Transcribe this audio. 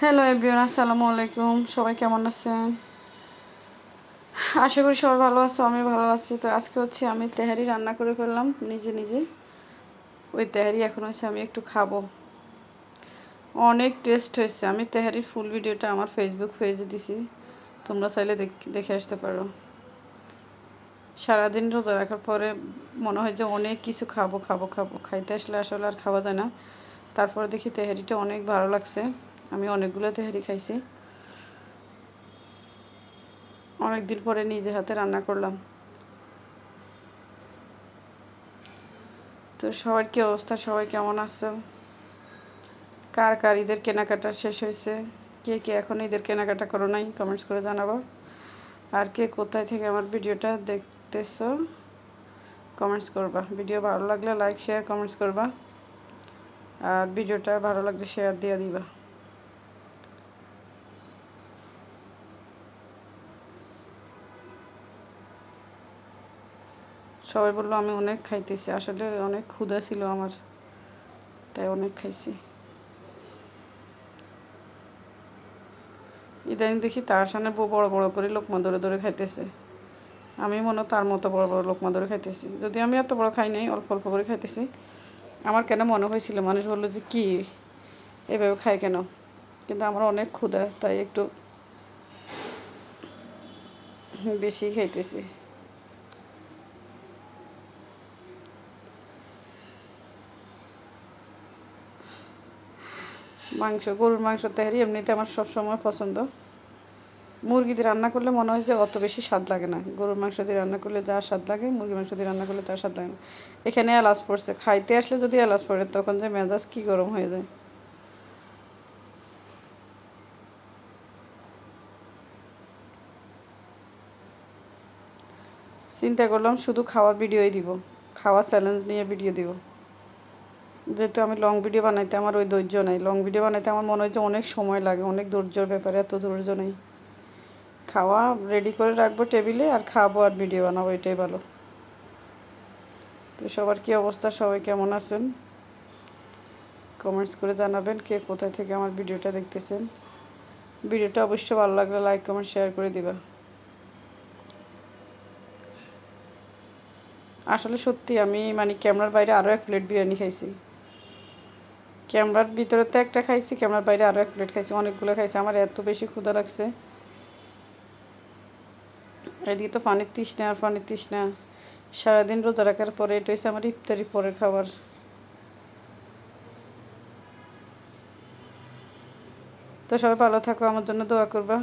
Hello everyone, আসসালামু আলাইকুম। সবাই কেমন আছেন? আশা করি সবাই ভালো আছো, আমি ভালো আছি। তো আজকে আমি তেহারি রান্না করে ফেললাম নিজে নিজে। ওই তেহারি এখন আমি একটু খাবো। অনেক টেস্ট হয়েছে। আমি তেহারির ফুল ভিডিওটা আমার ফেসবুক পেজে দিছি, তোমরা চাইলে দেখে আসতে পারো। সারাদিন রোজা রাখার পরে মনে হয় যে অনেক কিছু খাবো খাবো খাবো, খাইতে আসলে আর খাওয়া যায় না। তারপরে দেখি তেহারিটা অনেক ভালো লাগছে। আমি অনেকগুলো তেহারি খাইছি। অনেক দিন পরে নিজে হাতে রান্না করলাম। তো সবার কী অবস্থা? সবাই কেমন আছো? কার কার ঈদের কেনাকাটা শেষ হয়েছে? কে কে এখন ঈদের কেনাকাটা করো নাই? কমেন্টস করে জানাবো। আর কে কোথায় থেকে আমার ভিডিওটা দেখতেছো কমেন্টস করবা। ভিডিও ভালো লাগলে লাইক শেয়ার কমেন্টস করবা, আর ভিডিওটা ভালো লাগলে শেয়ার দিয়ে দিবা। সবাই বললো আমি অনেক খাইতেছি, আসলে অনেক ক্ষুধা ছিল আমার, তাই অনেক খাইছি। ইদানিং দেখি তার সামনে বড় বড় করে লোকমা ধরে ধরে খাইতেছে। আমি মনে তার মতো বড় বড় লোকমা ধরে খাইতেছি, যদি আমি এত বড় খাই নাই, অল্প অল্প করে খাইতেছি। আমার কেন মনে হয়েছিল, মানুষ বললো যে কী এভাবে খায় কেন, কিন্তু আমার অনেক ক্ষুধা, তাই একটু বেশি খাইতেছি। গরুর মাংস তেহারি এমনিতে আমার সবসময় পছন্দ। মুরগি দিয়ে রান্না করলে মনে হয় যে অত বেশি স্বাদ লাগে না। গরুর মাংস দিয়ে রান্না করলে যা স্বাদ লাগে, মুরগি মাংস দিয়ে রান্না করলে তার স্বাদ লাগে না। এখানে এলাচ পড়ছে, খাইতে আসলে যদি এলাচ পড়ে তখন যে মেজাজ কী গরম হয়ে যায়। চিন্তা করলাম শুধু খাওয়া ভিডিওই দিব, খাওয়া চ্যালেঞ্জ নিয়ে ভিডিও দিব। যেহেতু আমি লং ভিডিও বানাইতে আমার ওই ধৈর্য নেই। লং ভিডিও বানাইতে আমার মনে হয় যে অনেক সময় লাগে, অনেক ধৈর্যর ব্যাপারে, এত ধৈর্য নেই। খাওয়া রেডি করে রাখবো টেবিলে, আর খাবো আর ভিডিও বানাবো, এটাই ভালো। তো সবার কী অবস্থা? সবাই কেমন আছেন? কমেন্টস করে জানাবেন কে কোথায় থেকে আমার ভিডিওটা দেখতেছেন। ভিডিওটা অবশ্যই ভালো লাগলে লাইক কমেন্ট শেয়ার করে দিবা। আসলে সত্যি আমি ক্যামেরার বাইরে আরও এক প্লেট বিরিয়ানি খাইছি। ক্যামেরার ভিতরে তো একটা খাইছি, ক্যামেরার বাইরে আরও এক প্লেট খাইছি, অনেকগুলো খাইছি। আমার এত বেশি ক্ষুধা লাগছে। এদিকে তো পানির তৃষ্ণা আর পানির তৃষ্ণা। সারাদিন রোজা রাখার পরে এটা হচ্ছে আমার ইফতারি পরের খাবার। তো সবাই ভালো থাকো, আমার জন্য দোয়া করবা।